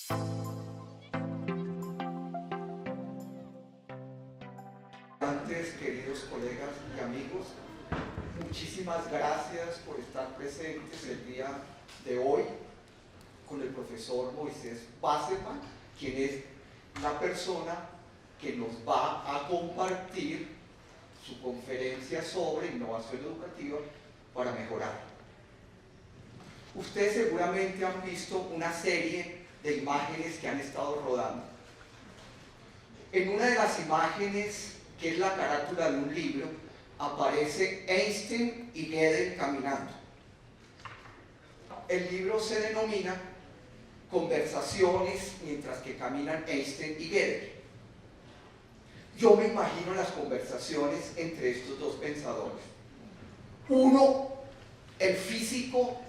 Antes, queridos colegas y amigos, muchísimas gracias por estar presentes el día de hoy con el profesor Moisés Basselman, quien es la persona que nos va a compartir su conferencia sobre innovación educativa para mejorar. Ustedes seguramente han visto una serie de imágenes que han estado rodando. En una de las imágenes, que es la carátula de un libro, aparece Einstein y Gödel caminando. El libro se denomina Conversaciones mientras que caminan Einstein y Gödel. Yo me imagino las conversaciones entre estos dos pensadores. Uno, el físico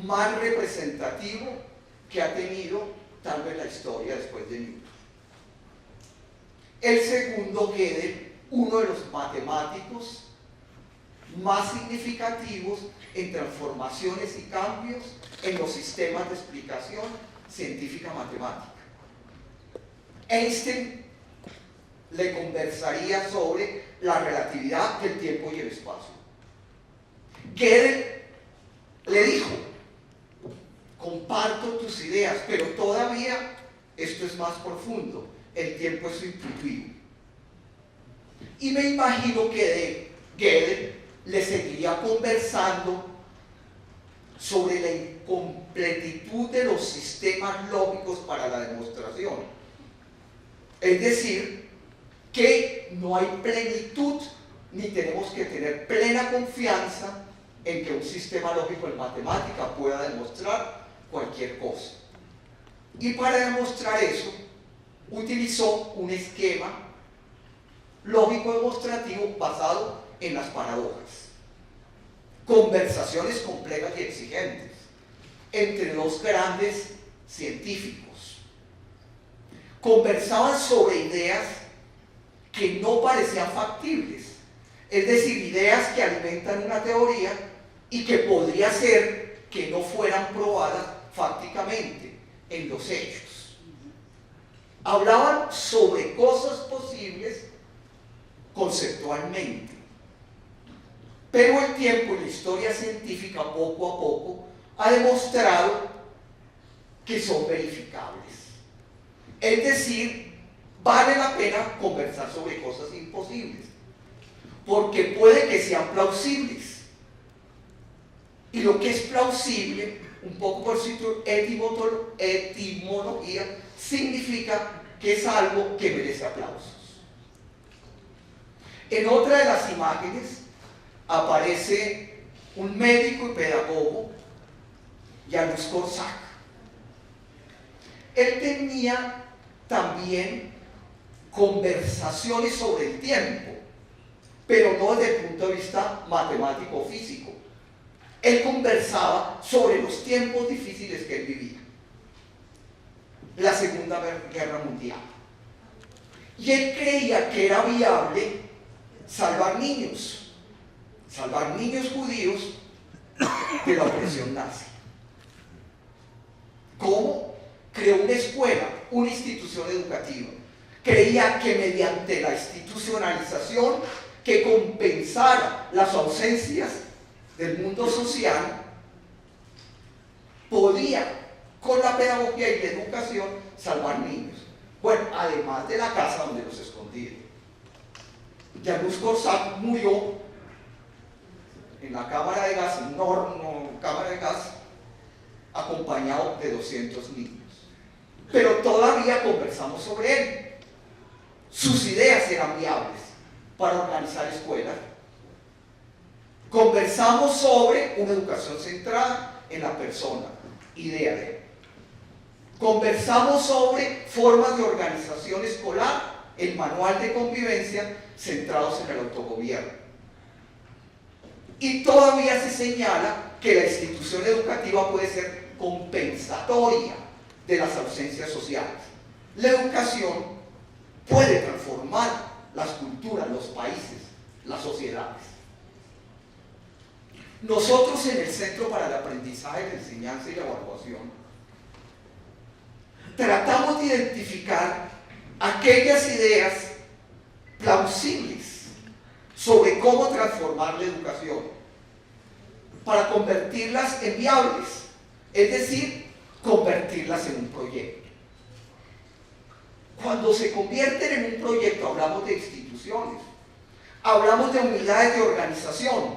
más representativo que ha tenido tal vez la historia después de Newton. El segundo, Gödel, uno de los matemáticos más significativos en transformaciones y cambios en los sistemas de explicación científica matemática. Einstein le conversaría sobre la relatividad del tiempo y el espacio. Gödel le dijo: comparto tus ideas, pero todavía esto es más profundo, el tiempo es intuitivo. Y me imagino que Gödel le seguiría conversando sobre la incompletitud de los sistemas lógicos para la demostración. Es decir, que no hay plenitud ni tenemos que tener plena confianza en que un sistema lógico en matemática pueda demostrar cualquier cosa. Y para demostrar eso, utilizó un esquema lógico demostrativo basado en las paradojas. Conversaciones complejas y exigentes entre dos grandes científicos. Conversaban sobre ideas que no parecían factibles, es decir, ideas que alimentan una teoría y que podría ser que no fueran probadas fácticamente en los hechos. Hablaban sobre cosas posibles conceptualmente, pero el tiempo y la historia científica poco a poco ha demostrado que son verificables. Es decir, vale la pena conversar sobre cosas imposibles, porque puede que sean plausibles. Y lo que es plausible, un poco por su etimología, significa que es algo que merece aplausos. En otra de las imágenes aparece un médico y pedagogo, Janusz Korczak. Él tenía también conversaciones sobre el tiempo, pero no desde el punto de vista matemático o físico. Él conversaba sobre los tiempos difíciles que él vivía, la Segunda Guerra Mundial. Y él creía que era viable salvar niños judíos de la opresión nazi. ¿Cómo? Creó una escuela, una institución educativa. Creía que mediante la institucionalización que compensara las ausencias del mundo social, podía, con la pedagogía y la educación, salvar niños. Bueno, además de la casa donde los escondía. Janusz Korczak murió en la cámara de gas, en una cámara de gas, acompañado de 200 niños. Pero todavía conversamos sobre él. Sus ideas eran viables para organizar escuelas. Conversamos sobre una educación centrada en la persona, idea de él. Conversamos sobre formas de organización escolar, el manual de convivencia, centrados en el autogobierno. Y todavía se señala que la institución educativa puede ser compensatoria de las ausencias sociales. La educación puede transformar las culturas, los países, las sociedades. Nosotros en el Centro para el Aprendizaje, la Enseñanza y la Evaluación tratamos de identificar aquellas ideas plausibles sobre cómo transformar la educación para convertirlas en viables, es decir, convertirlas en un proyecto. Cuando se convierten en un proyecto hablamos de instituciones, hablamos de unidades de organización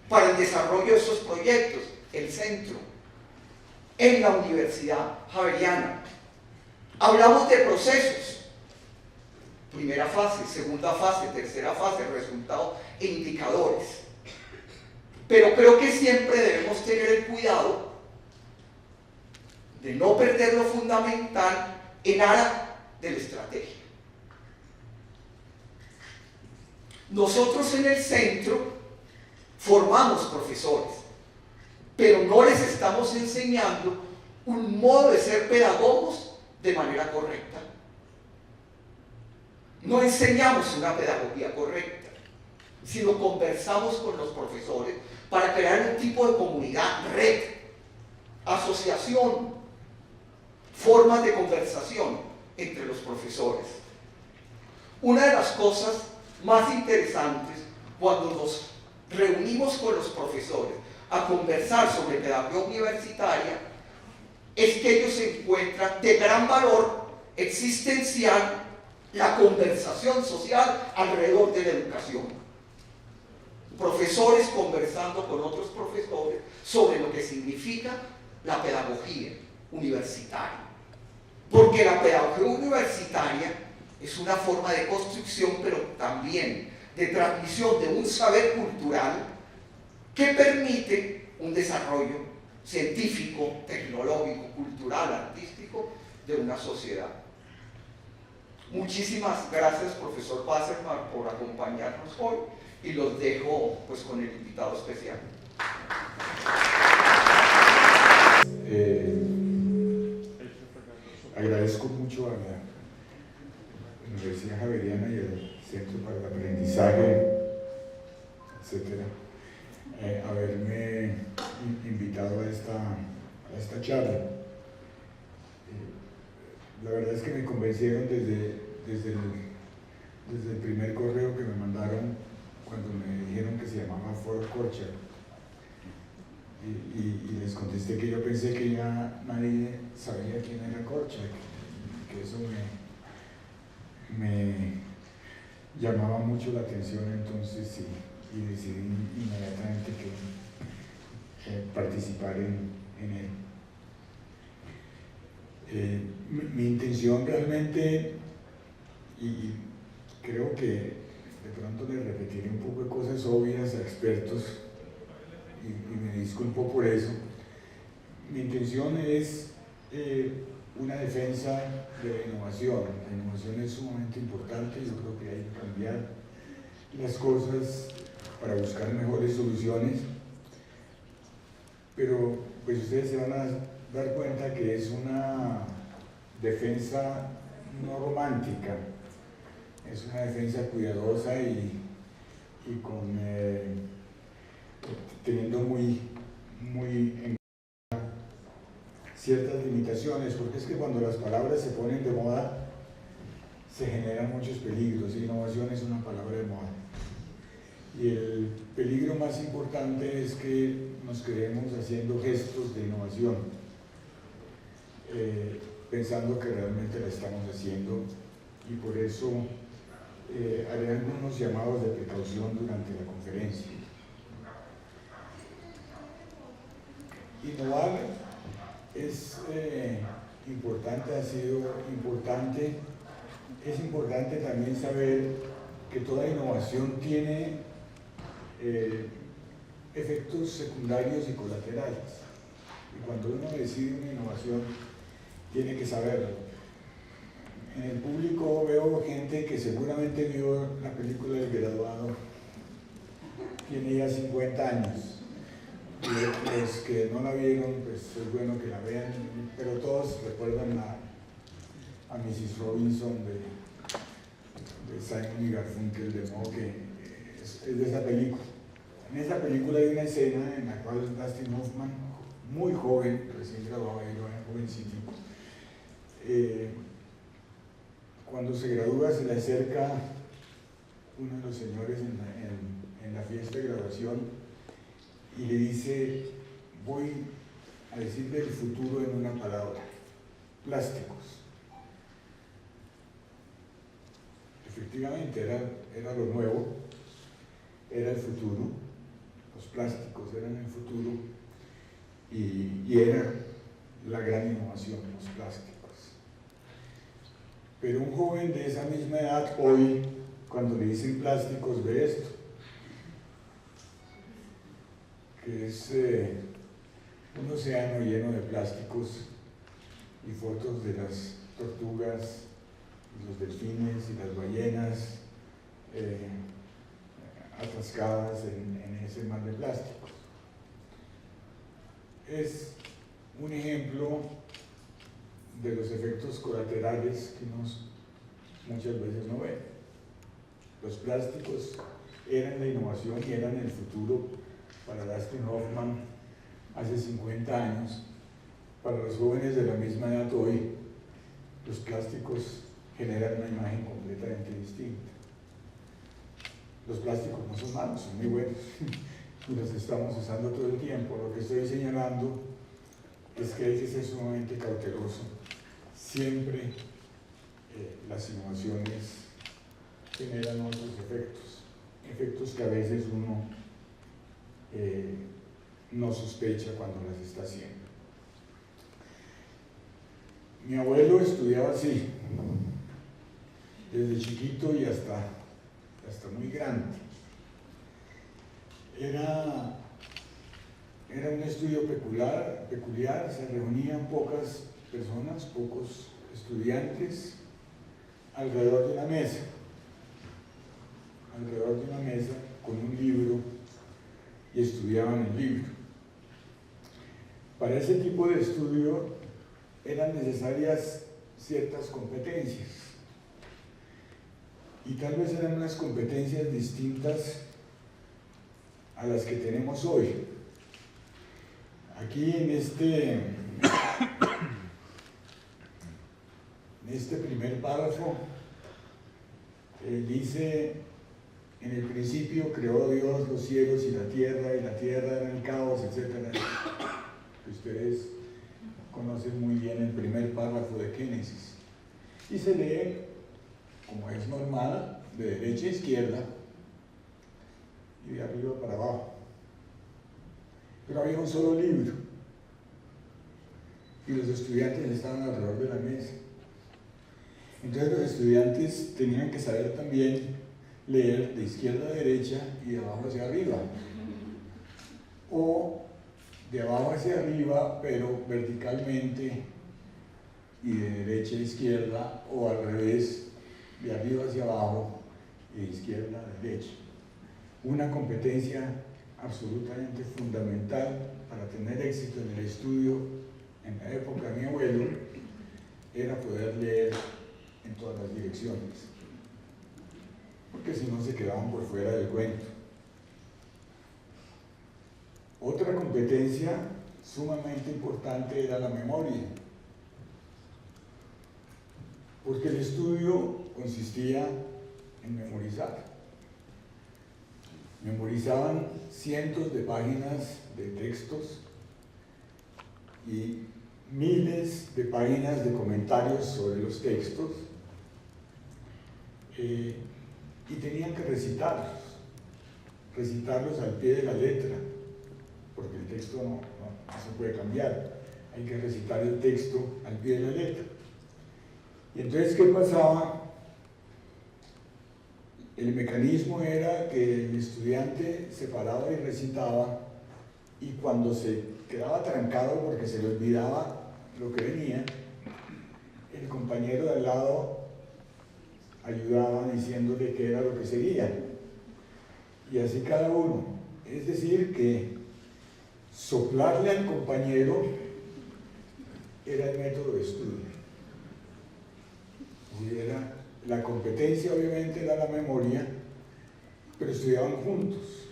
para el desarrollo de esos proyectos, el centro, en la Universidad Javeriana. Hablamos de procesos, primera fase, segunda fase, tercera fase, resultados e indicadores. Pero creo que siempre debemos tener el cuidado de no perder lo fundamental en aras de la estrategia. Nosotros en el centro formamos profesores, pero no les estamos enseñando un modo de ser pedagogos de manera correcta. No enseñamos una pedagogía correcta, sino conversamos con los profesores para crear un tipo de comunidad, red, asociación, formas de conversación entre los profesores. Una de las cosas más interesantes cuando nos reunimos con los profesores a conversar sobre pedagogía universitaria es que ellos encuentran de gran valor existencial la conversación social alrededor de la educación. Profesores conversando con otros profesores sobre lo que significa la pedagogía universitaria. Porque la pedagogía universitaria es una forma de construcción, pero también de transmisión de un saber cultural que permite un desarrollo científico, tecnológico, cultural, artístico de una sociedad. Muchísimas gracias, profesor Wasserman, por acompañarnos hoy y los dejo pues con el invitado especial. Agradezco mucho a la Universidad Javeriana y al Centro para el Aprendizaje, etcétera, haberme invitado a esta charla. La verdad es que me convencieron desde el primer correo que me mandaron cuando me dijeron que se llamaba Foro Korcher. Y les contesté que yo pensé que ya nadie sabía quién era Korcher, que eso me llamaba mucho la atención, entonces sí, y decidí inmediatamente que participar en él. Mi intención realmente, y creo que de pronto le repetiré un poco de cosas obvias a expertos, y me disculpo por eso. Mi intención es una defensa de la innovación. La innovación es sumamente importante, yo creo que hay que cambiar las cosas para buscar mejores soluciones, pero pues ustedes se van a dar cuenta que es una defensa no romántica, es una defensa cuidadosa y con teniendo muy en cuenta ciertas limitaciones, porque es que cuando las palabras se ponen de moda se generan muchos peligros. Innovación es una palabra de moda y el peligro más importante es que nos quedemos haciendo gestos de innovación, pensando que realmente la estamos haciendo, y por eso haré algunos llamados de precaución durante la conferencia. Innovar es importante, ha sido importante. Es importante también saber que toda innovación tiene efectos secundarios y colaterales. Y cuando uno decide una innovación, tiene que saberlo. En el público veo gente que seguramente vio la película El Graduado, tiene ya 50 años. Y los que no la vieron, pues es bueno que la vean, pero todos recuerdan a Mrs. Robinson de Simon y Garfunkel, de modo que es de esa película. En esa película hay una escena en la cual Dustin Hoffman, muy joven, recién graduado, era jovencito, cuando se gradúa se le acerca uno de los señores en la fiesta de graduación y le dice: voy a decirle el futuro en una palabra: plásticos. Efectivamente era lo nuevo, era el futuro, los plásticos eran el futuro y era la gran innovación, los plásticos. Pero un joven de esa misma edad hoy, cuando le dicen plásticos, ve esto, que es un océano lleno de plásticos y fotos de las tortugas, los delfines y las ballenas atascadas en ese mar de plásticos. Es un ejemplo de los efectos colaterales que uno muchas veces no ve. Los plásticos eran la innovación y eran el futuro para Dustin Hoffman hace 50 años. Para los jóvenes de la misma edad hoy, los plásticos generan una imagen completamente distinta. Los plásticos no son malos, son muy buenos y los estamos usando todo el tiempo. Lo que estoy señalando es que hay que ser sumamente cauteloso. Siempre las innovaciones generan otros efectos que a veces uno no sospecha cuando las está haciendo. Mi abuelo estudiaba así, desde chiquito y hasta muy grande. Era un estudio peculiar, se reunían pocas personas, pocos estudiantes alrededor de una mesa con un libro y estudiaban el libro. Para ese tipo de estudio eran necesarias ciertas competencias y tal vez eran unas competencias distintas a las que tenemos hoy. Aquí en este primer párrafo dice: en el principio creó Dios los cielos y la tierra era el caos, etc. Ustedes conocen muy bien el primer párrafo de Génesis y se lee, como es normal, de derecha a izquierda y de arriba para abajo. Pero había un solo libro y los estudiantes estaban alrededor de la mesa. Entonces los estudiantes tenían que saber también leer de izquierda a derecha y de abajo hacia arriba, o de abajo hacia arriba pero verticalmente y de derecha a izquierda, o al revés, de arriba hacia abajo y de izquierda a derecha. Una competencia absolutamente fundamental para tener éxito en el estudio en la época de mi abuelo era poder leer en todas las direcciones, porque si no se quedaban por fuera del cuento. Otra competencia sumamente importante era la memoria, porque el estudio consistía en memorizar. Memorizaban cientos de páginas de textos y miles de páginas de comentarios sobre los textos, y tenían que recitarlos al pie de la letra, porque el texto no se puede cambiar, hay que recitar el texto al pie de la letra. Y entonces, ¿qué pasaba? El mecanismo era que el estudiante se paraba y recitaba, y cuando se quedaba trancado porque se le olvidaba lo que venía, el compañero de al lado ayudaba diciéndole qué era lo que seguía, y así cada uno. Es decir, que soplarle al compañero era el método de estudio. Y era la competencia, obviamente era la memoria, pero estudiaban juntos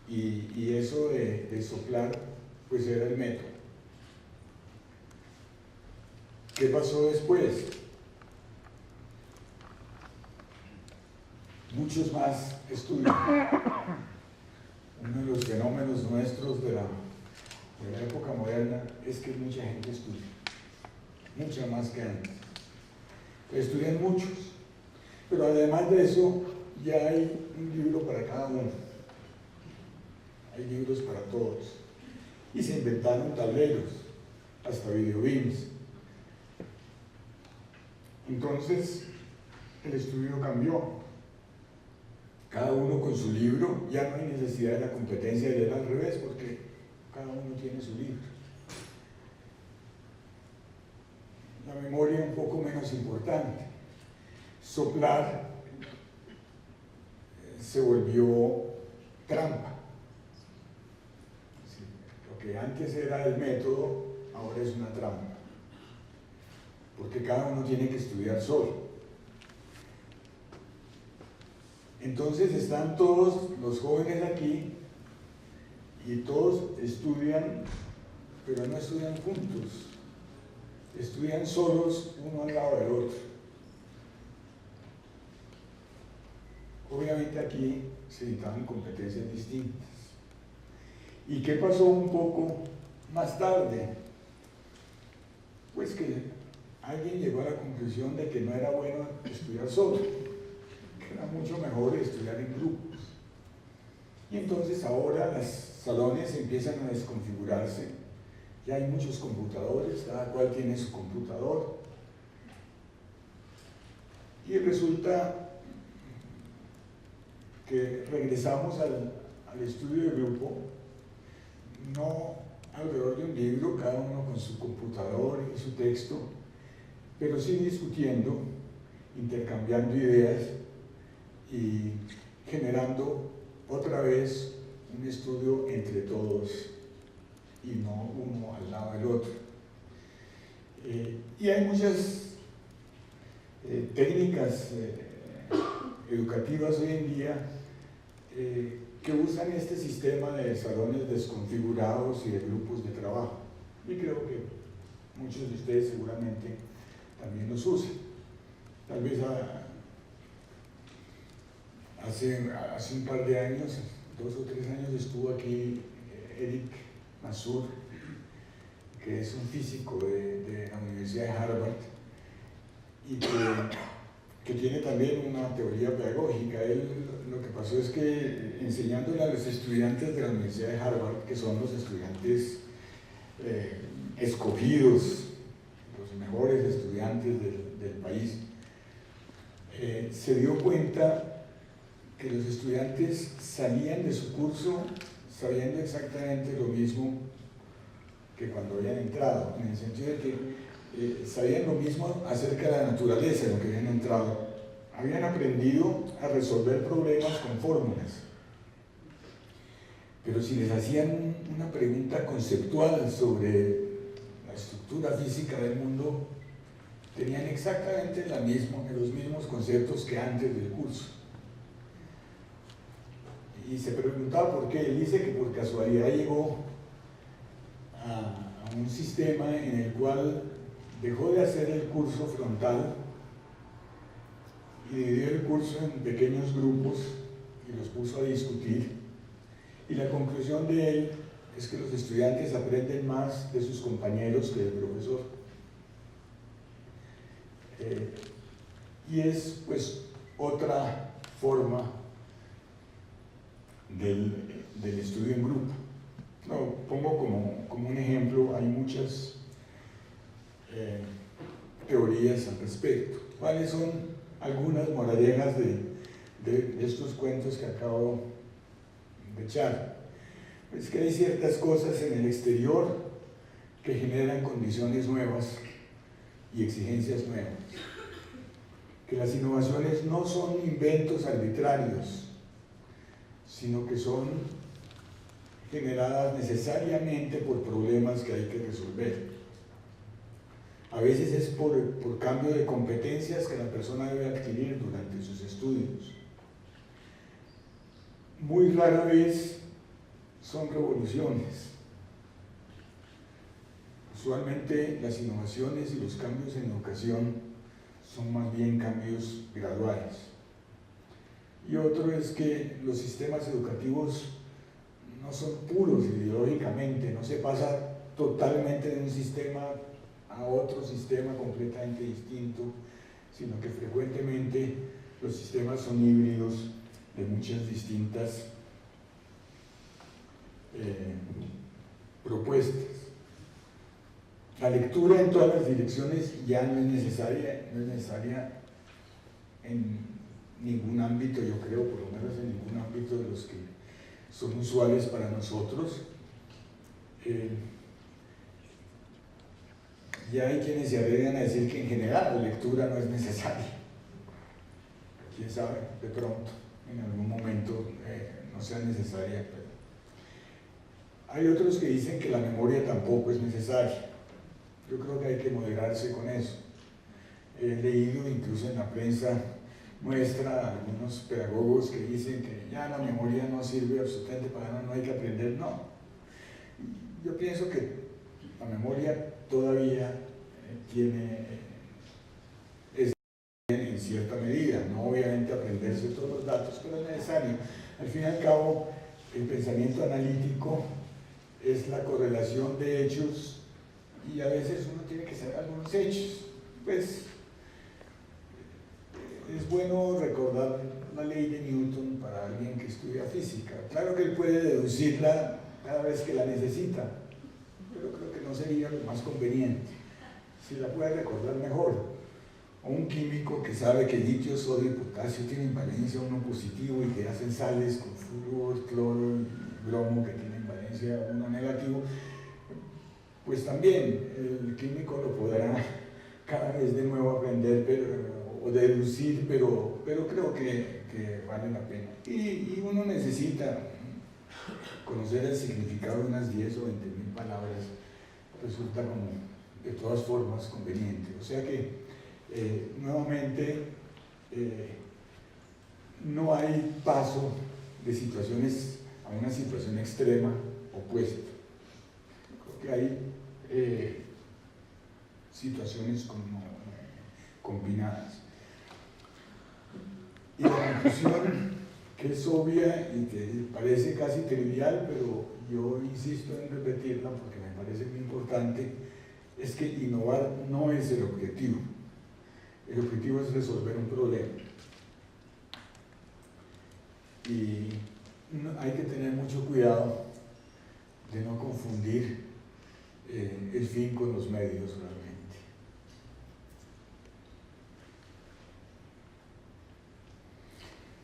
y eso de soplar pues era el método. ¿Qué pasó después? Muchos más estudios. Uno de los fenómenos nuestros de la época moderna es que mucha gente estudia, mucha más que antes. Estudian muchos, pero además de eso ya hay un libro para cada uno, hay libros para todos, y se inventaron tableros, hasta videobeams. Entonces el estudio cambió. Cada uno con su libro, ya no hay necesidad de la competencia de leer al revés, porque cada uno tiene su libro. La memoria un poco menos importante. Soplar se volvió trampa. Sí, lo que antes era el método, ahora es una trampa. Porque cada uno tiene que estudiar solo. Entonces están todos los jóvenes aquí y todos estudian, pero no estudian juntos, estudian solos uno al lado del otro. Obviamente aquí se necesitaban competencias distintas. ¿Y qué pasó un poco más tarde? Pues que alguien llegó a la conclusión de que no era bueno estudiar solo, que era mucho mejor estudiar en grupos. Y entonces ahora los salones empiezan a desconfigurarse. Ya hay muchos computadores, cada cual tiene su computador. Y resulta que regresamos al estudio de grupo, no alrededor de un libro, cada uno con su computador y su texto, pero sí discutiendo, intercambiando ideas y generando otra vez un estudio entre todos y no uno al lado del otro. Y hay muchas técnicas educativas hoy en día que usan este sistema de salones desconfigurados y de grupos de trabajo. Y creo que muchos de ustedes seguramente también los usan. Tal vez hace un par de años, 2 o 3 años, estuvo aquí Eric Masur, que es un físico de la Universidad de Harvard y que tiene también una teoría pedagógica. Él lo que pasó es que enseñándole a los estudiantes de la Universidad de Harvard, que son los estudiantes escogidos, los mejores estudiantes del país, se dio cuenta que los estudiantes salían de su curso sabiendo exactamente lo mismo que cuando habían entrado, en el sentido de que sabían lo mismo acerca de la naturaleza de lo que habían entrado. Habían aprendido a resolver problemas con fórmulas, pero si les hacían una pregunta conceptual sobre la estructura física del mundo, tenían exactamente los mismos conceptos que antes del curso. Y se preguntaba por qué. Él dice que por casualidad llegó a un sistema en el cual dejó de hacer el curso frontal y dividió el curso en pequeños grupos y los puso a discutir. Y la conclusión de él es que los estudiantes aprenden más de sus compañeros que del profesor. Y es pues otra forma del estudio en grupo. No, pongo como un ejemplo, hay muchas teorías al respecto. ¿Cuáles son algunas moralejas de estos cuentos que acabo de echar? Pues que hay ciertas cosas en el exterior que generan condiciones nuevas y exigencias nuevas. Que las innovaciones no son inventos arbitrarios, sino que son generadas necesariamente por problemas que hay que resolver. A veces es por cambio de competencias que la persona debe adquirir durante sus estudios. Muy rara vez son revoluciones. Usualmente las innovaciones y los cambios en educación son más bien cambios graduales. Y otro es que los sistemas educativos no son puros ideológicamente, no se pasa totalmente de un sistema a otro sistema completamente distinto, sino que frecuentemente los sistemas son híbridos de muchas distintas propuestas. La lectura en todas las direcciones ya no es necesaria en ningún ámbito, yo creo, por lo menos en ningún ámbito de los que son usuales para nosotros. Ya hay quienes se arriesgan a decir que en general la lectura no es necesaria. Quién sabe, de pronto, en algún momento no sea necesaria. Pero hay otros que dicen que la memoria tampoco es necesaria. Yo creo que hay que moderarse con eso. He leído incluso en la prensa nuestra algunos pedagogos que dicen que ya la memoria no sirve absolutamente para nada, no hay que aprender. No. Yo pienso que la memoria todavía es en cierta medida, no obviamente aprenderse todos los datos, pero es necesario. Al fin y al cabo, el pensamiento analítico es la correlación de hechos y a veces uno tiene que saber algunos hechos. Pues es bueno recordar la ley de Newton para alguien que estudia física. Claro que él puede deducirla cada vez que la necesita, pero creo que no sería lo más conveniente. Si la puede recordar mejor. O un químico que sabe que litio, sodio y potasio tienen valencia 1 positivo y que hacen sales con flúor, cloro y bromo que tienen valencia 1 negativo, pues también el químico lo podrá cada vez de nuevo aprender o deducir, pero creo que vale la pena. Y uno necesita conocer el significado de unas 10 o 20 mil palabras, resulta como de todas formas conveniente. O sea que nuevamente no hay paso de situaciones a una situación extrema opuesta. Creo que hay situaciones como combinadas. Y la conclusión, que es obvia y que parece casi trivial, pero yo insisto en repetirla porque me parece muy importante, es que innovar no es el objetivo. El objetivo es resolver un problema. Y hay que tener mucho cuidado de no confundir el fin con los medios realmente.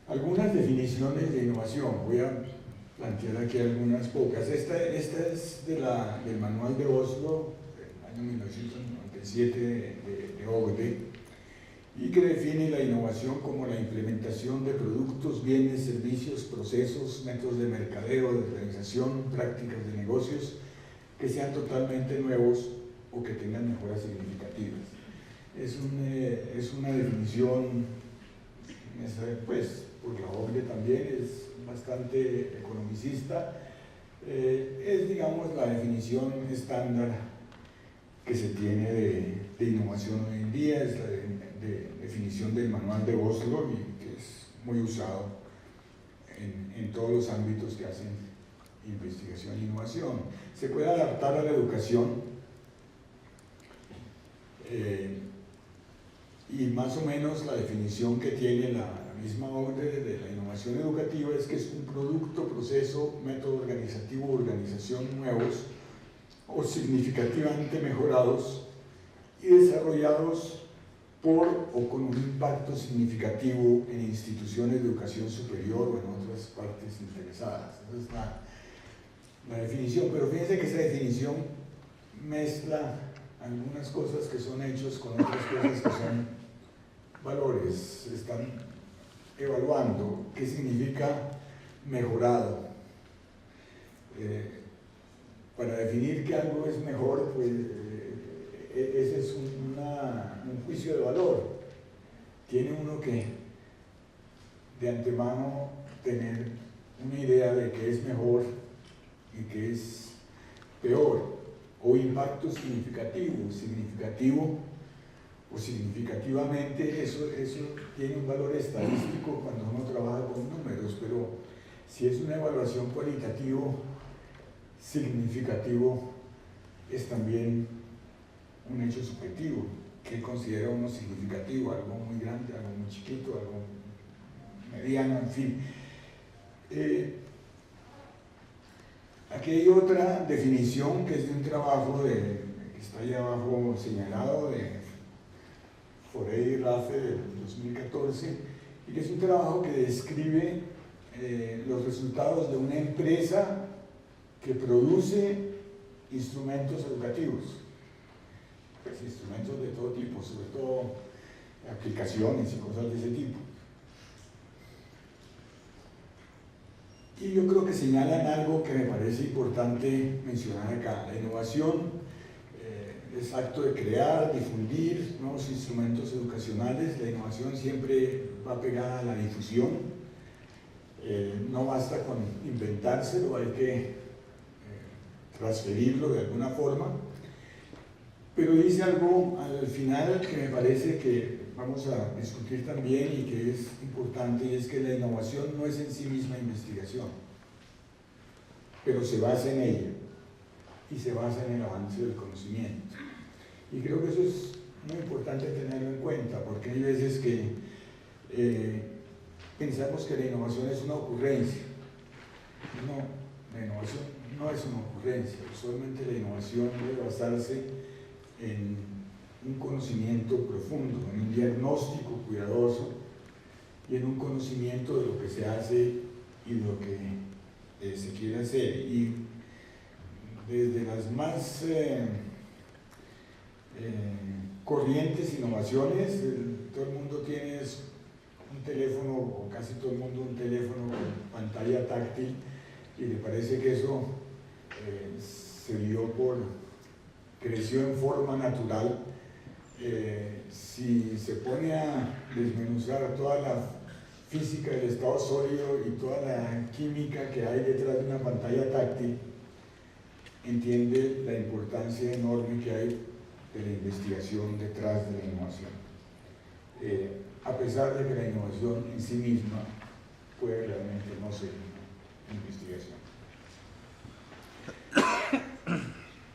Algunas definiciones de innovación, voy a plantear aquí algunas pocas. Esta es del manual de Oslo, del año 1997 de OCDE, y que define la innovación como la implementación de productos, bienes, servicios, procesos, métodos de mercadeo, de organización, prácticas de negocios que sean totalmente nuevos o que tengan mejoras significativas. Es una definición, pues, porque la OCDE también es bastante economicista, es, digamos, la definición estándar que se tiene de innovación hoy en día, es la definición del manual de Oslo y que es muy usado en todos los ámbitos que hacen investigación e innovación. Se puede adaptar a la educación y más o menos la definición que tiene la misma OCDE de la innovación educativa es que es un producto, proceso, método organizativo o organización nuevos o significativamente mejorados y desarrollados por o con un impacto significativo en instituciones de educación superior o en otras partes interesadas. Esa es la definición, pero fíjense que esa definición mezcla algunas cosas que son hechos con otras cosas que son valores. Están evaluando qué significa mejorado. Para definir que algo es mejor, pues ese es un juicio de valor. Tiene uno que de antemano tener una idea de qué es mejor y qué es peor, o impacto significativo. Significativo o significativamente, eso tiene un valor estadístico cuando uno trabaja con números, pero si es una evaluación cualitativo, significativo es también un hecho subjetivo. ¿Qué considera uno significativo? Algo muy grande, algo muy chiquito, algo mediano, en fin. Aquí hay otra definición que es de un trabajo que está ahí abajo señalado, de Forey y Rafe del 2014, y que es un trabajo que describe los resultados de una empresa que produce instrumentos educativos, pues instrumentos de todo tipo, sobre todo aplicaciones y cosas de ese tipo. Y yo creo que señalan algo que me parece importante mencionar acá. La innovación es acto de crear, difundir nuevos instrumentos educacionales. La innovación siempre va pegada a la difusión. No basta con inventárselo, hay que transferirlo de alguna forma. Pero dice algo al final que me parece que vamos a discutir también y que es importante, y es que la innovación no es en sí misma investigación, pero se basa en ella y se basa en el avance del conocimiento. Y creo que eso es muy importante tenerlo en cuenta, porque hay veces que pensamos que la innovación es una ocurrencia. No, la innovación no es una ocurrencia, usualmente la innovación debe basarse en un conocimiento profundo, en un diagnóstico cuidadoso y en un conocimiento de lo que se hace y de lo que se quiere hacer. Y desde las más corrientes innovaciones, todo el mundo tiene un teléfono, o casi todo el mundo un teléfono con pantalla táctil, y le parece que eso creció en forma natural. Si se pone a desmenuzar toda la física del estado sólido y toda la química que hay detrás de una pantalla táctil, entiende la importancia enorme que hay de la investigación detrás de la innovación. A pesar de que la innovación en sí misma puede realmente no ser una investigación.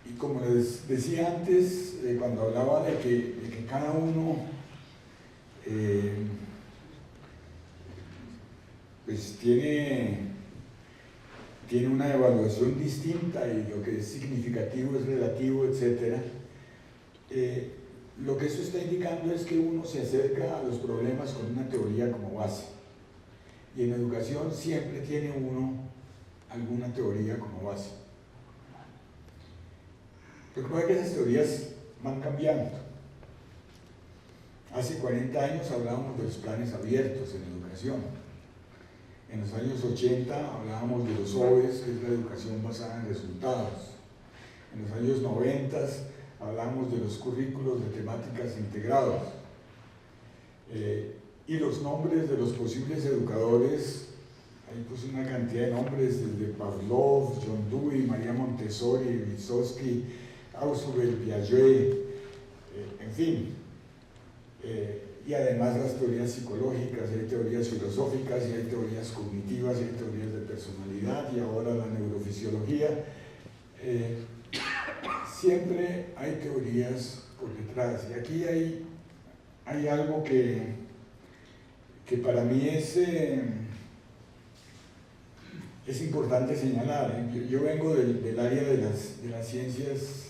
Y como les decía antes, cuando hablaba de que cada uno pues tiene una evaluación distinta y lo que es significativo es relativo, etc. Lo que eso está indicando es que uno se acerca a los problemas con una teoría como base. Y en educación siempre tiene uno alguna teoría como base. Recuerda que esas teorías van cambiando. Hace 40 años hablábamos de los planes abiertos en educación. En los años 80 hablábamos de los OES, que es la educación basada en resultados. En los años 90 hablábamos de los currículos de temáticas integrados. Y los nombres de los posibles educadores, ahí puse una cantidad de nombres, desde Pavlov, John Dewey, María Montessori, Vygotsky, Ausubel, Piaget, en fin. Y además las teorías psicológicas, y hay teorías filosóficas, y hay teorías cognitivas, y hay teorías de personalidad, y ahora la neurofisiología. Siempre hay teorías por detrás, y aquí hay algo que para mí es importante señalar. Yo vengo del área de las ciencias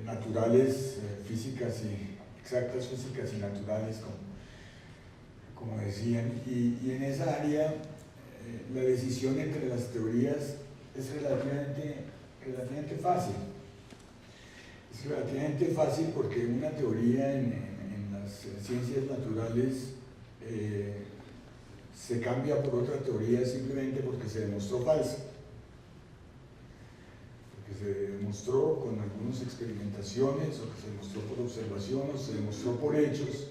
naturales, físicas y exactas, físicas y naturales, como decían, y en esa área la decisión entre las teorías es relativamente fácil. Es relativamente fácil porque una teoría en las ciencias naturales se cambia por otra teoría simplemente porque se demostró falsa. Porque se demostró con algunas experimentaciones, o que se demostró por observación, o se demostró por hechos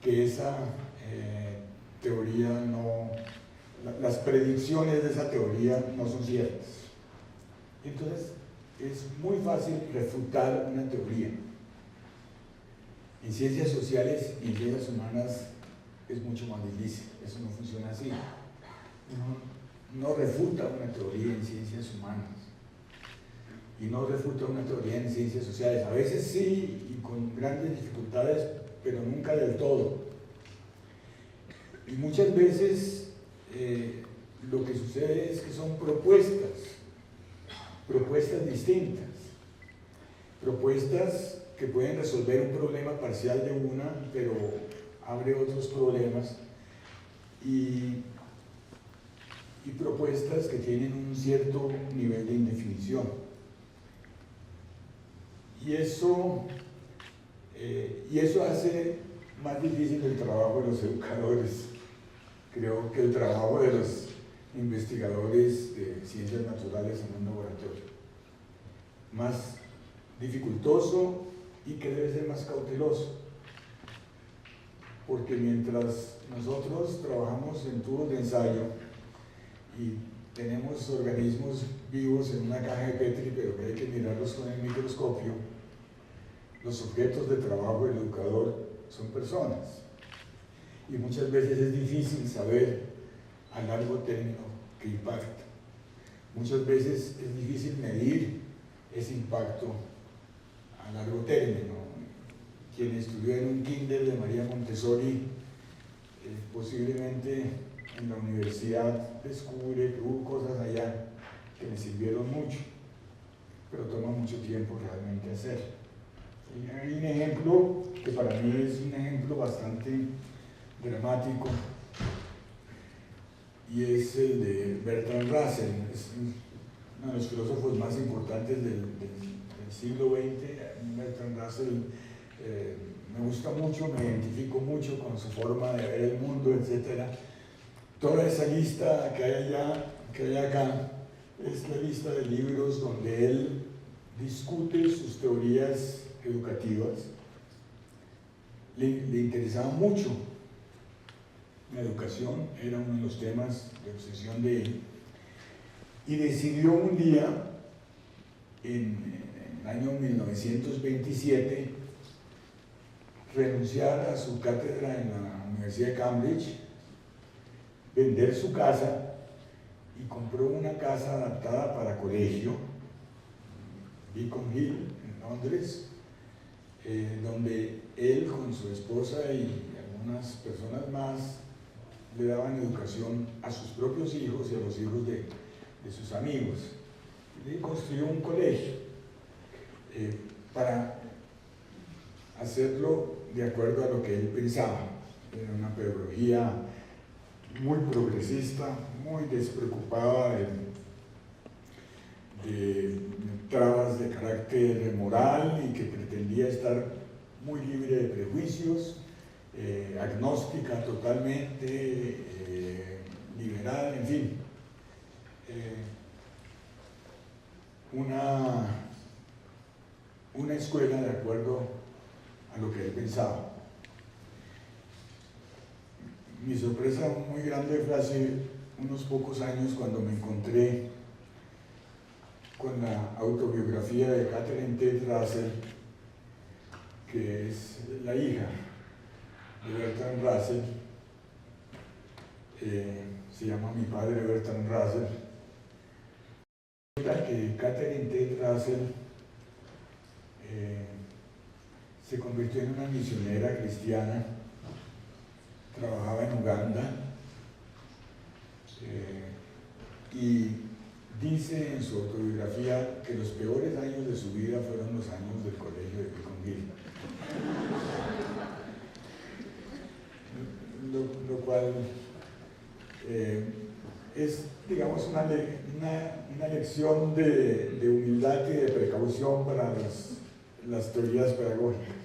que esa teoría las predicciones de esa teoría no son ciertas. Entonces es muy fácil refutar una teoría. En ciencias sociales y en ciencias humanas es mucho más difícil, eso no funciona así. Uno no refuta una teoría en ciencias humanas y no refuta una teoría en ciencias sociales. A veces sí, y con grandes dificultades, pero nunca del todo. Y muchas veces lo que sucede es que son propuestas distintas, propuestas que pueden resolver un problema parcial de una, pero abre otros problemas, y propuestas que tienen un cierto nivel de indefinición. Y eso hace más difícil el trabajo de los educadores. Creo que el trabajo de los investigadores de ciencias naturales en un laboratorio. Más dificultoso y que debe ser más cauteloso. Porque mientras nosotros trabajamos en tubos de ensayo y tenemos organismos vivos en una caja de Petri, pero que hay que mirarlos con el microscopio, los objetos de trabajo del educador son personas. Y muchas veces es difícil saber a largo término qué impacta. Muchas veces es difícil medir ese impacto a largo término. Quien estudió en un kinder de María Montessori, posiblemente en la universidad descubre que hubo cosas allá que le sirvieron mucho, pero toma mucho tiempo realmente hacer. Y hay un ejemplo que para mí es un ejemplo bastante dramático, y es el de Bertrand Russell. Es uno de los filósofos más importantes del siglo XX. Bertrand Russell me gusta mucho, me identifico mucho con su forma de ver el mundo, etc. Toda esa lista que hay acá es la lista de libros donde él discute sus teorías educativas. Le interesaba mucho la educación, era uno de los temas de obsesión de él, y decidió un día, en el año 1927, renunciar a su cátedra en la Universidad de Cambridge, vender su casa, y compró una casa adaptada para colegio, Beacon Hill, en Londres, donde él con su esposa y algunas personas más le daban educación a sus propios hijos y a los hijos de sus amigos. Y construyó un colegio para hacerlo de acuerdo a lo que él pensaba. Era una pedagogía muy progresista, muy despreocupada de trabas de carácter moral, y que pretendía estar muy libre de prejuicios, agnóstica totalmente, liberal, en fin. Una escuela de acuerdo a lo que él pensaba. Mi sorpresa muy grande fue hace unos pocos años cuando me encontré con la autobiografía de Catherine Tate Russell, que es la hija de Bertrand Russell. Se llama Mi padre Bertrand Russell. Que Catherine Tate Russell se convirtió en una misionera cristiana, trabajaba en Uganda, y dice en su autobiografía que los peores años de su vida fueron los años del colegio de Beacon Hill. Lo cual es, digamos, una lección de humildad y de precaución para las teorías pedagógicas.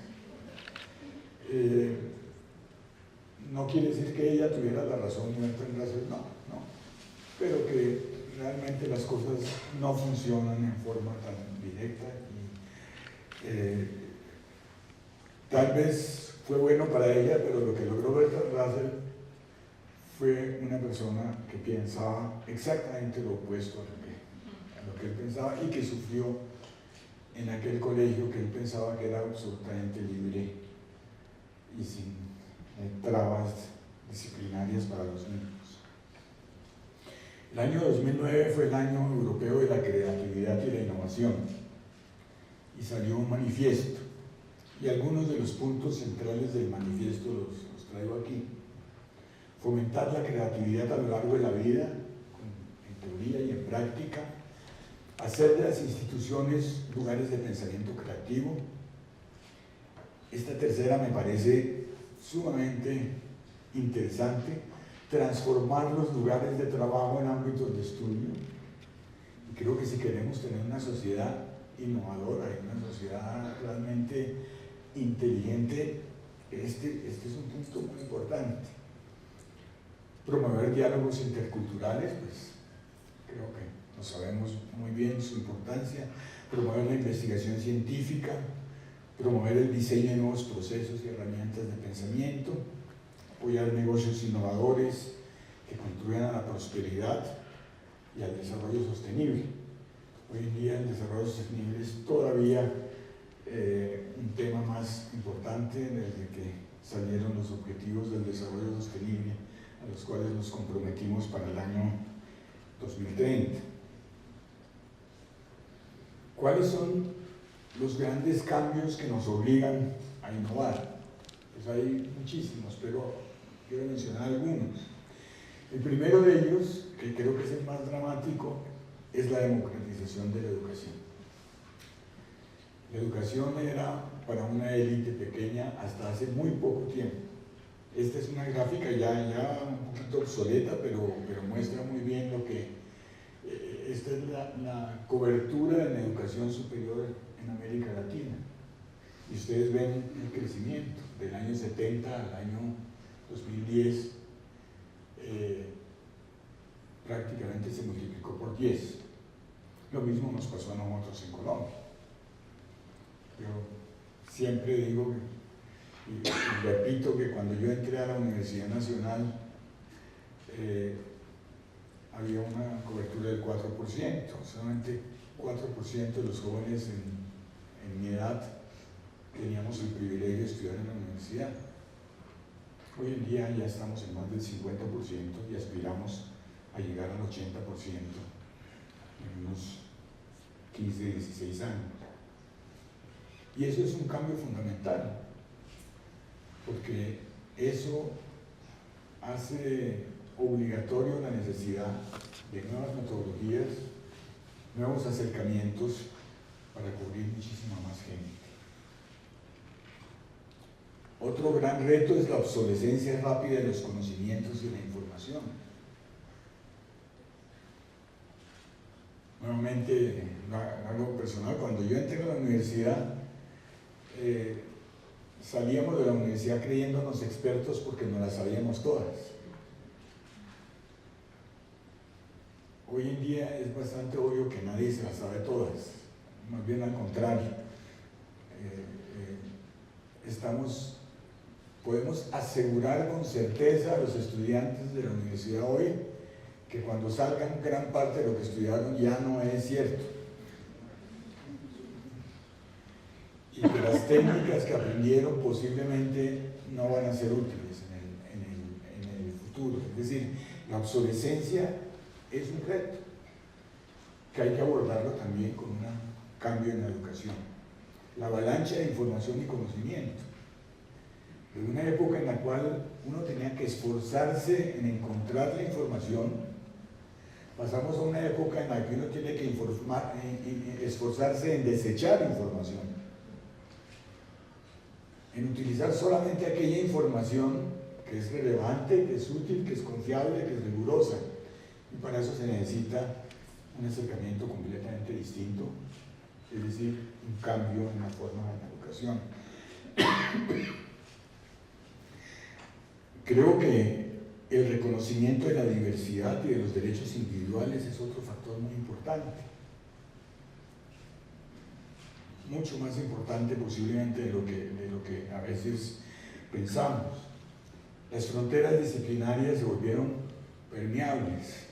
No quiere decir que ella tuviera la razón, no, pero que realmente las cosas no funcionan en forma tan directa, y tal vez fue bueno para ella, pero lo que logró Bertrand Russell fue una persona que pensaba exactamente lo opuesto a lo que él pensaba, y que sufrió en aquel colegio que él pensaba que era absolutamente libre y sin trabas disciplinarias para los niños. El año 2009 fue el año europeo de la creatividad y la innovación y salió un manifiesto, y algunos de los puntos centrales del manifiesto los traigo aquí. Fomentar la creatividad a lo largo de la vida, en teoría y en práctica, hacer de las instituciones lugares de pensamiento creativo. Esta tercera me parece sumamente interesante, transformar los lugares de trabajo en ámbitos de estudio. Y creo que si queremos tener una sociedad innovadora y una sociedad realmente inteligente, este es un punto muy importante. Promover diálogos interculturales, pues creo que lo sabemos muy bien su importancia. Promover la investigación científica, promover el diseño de nuevos procesos y herramientas de pensamiento, apoyar negocios innovadores que contribuyan a la prosperidad y al desarrollo sostenible. Hoy en día el desarrollo sostenible es todavía un tema más importante desde que salieron los objetivos del desarrollo sostenible, a los cuales nos comprometimos para el año 2030. ¿Cuáles son los grandes cambios que nos obligan a innovar? Pues hay muchísimos, pero quiero mencionar algunos. El primero de ellos, que creo que es el más dramático, es la democratización de la educación. La educación era para una élite pequeña hasta hace muy poco tiempo. Esta es una gráfica ya un poquito obsoleta, pero muestra muy bien lo que... esta es la cobertura de la educación superior en América Latina. Y ustedes ven el crecimiento del año 70 al año 2010, prácticamente se multiplicó por 10. Lo mismo nos pasó a nosotros en Colombia. Yo siempre digo y repito que cuando yo entré a la Universidad Nacional había una cobertura del 4%, solamente 4% de los jóvenes en mi edad teníamos el privilegio de estudiar en la universidad. Hoy en día ya estamos en más del 50% y aspiramos a llegar al 80% en unos 15, 16 años. Y eso es un cambio fundamental, porque eso hace obligatorio la necesidad de nuevas metodologías, nuevos acercamientos para cubrir muchísima más gente. Otro gran reto es la obsolescencia rápida de los conocimientos y la información. Nuevamente, algo personal, cuando yo entré a la universidad, salíamos de la universidad creyéndonos expertos porque no las sabíamos todas. Hoy en día es bastante obvio que nadie se las sabe todas, más bien al contrario. Podemos asegurar con certeza a los estudiantes de la universidad hoy que cuando salgan gran parte de lo que estudiaron ya no es cierto. Y que las técnicas que aprendieron posiblemente no van a ser útiles en el futuro. Es decir, la obsolescencia es un reto que hay que abordarlo también con un cambio en la educación. La avalancha de información y conocimiento. De una época en la cual uno tenía que esforzarse en encontrar la información, pasamos a una época en la que uno tiene que esforzarse en desechar información, en utilizar solamente aquella información que es relevante, que es útil, que es confiable, que es rigurosa. Y para eso se necesita un acercamiento completamente distinto, es decir, un cambio en la forma de la educación. Creo que el reconocimiento de la diversidad y de los derechos individuales es otro factor muy importante. Mucho más importante posiblemente de lo que a veces pensamos. Las fronteras disciplinarias se volvieron permeables.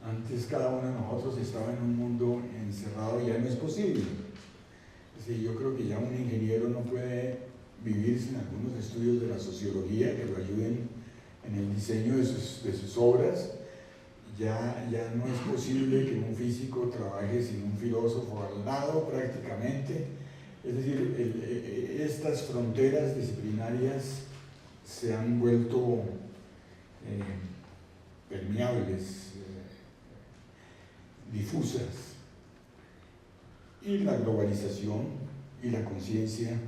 Antes cada uno de nosotros estaba en un mundo encerrado y ya no es posible. Sí, yo creo que ya un ingeniero no puede vivir sin algunos estudios de la sociología que lo ayuden en el diseño de sus obras. Ya no es posible que un físico trabaje sin un filósofo al lado prácticamente. Es decir, estas fronteras disciplinarias se han vuelto permeables, difusas, y la globalización y la conciencia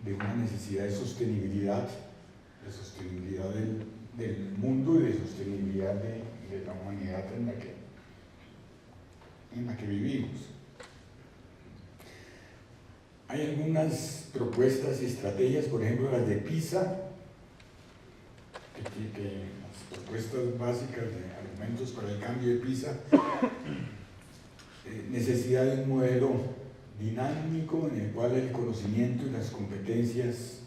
de una necesidad de sostenibilidad del mundo y de sostenibilidad de la humanidad en la que vivimos. Hay algunas propuestas y estrategias, por ejemplo las de PISA, las propuestas básicas de argumentos para el cambio de PISA, necesidad de un modelo dinámico en el cual el conocimiento y las competencias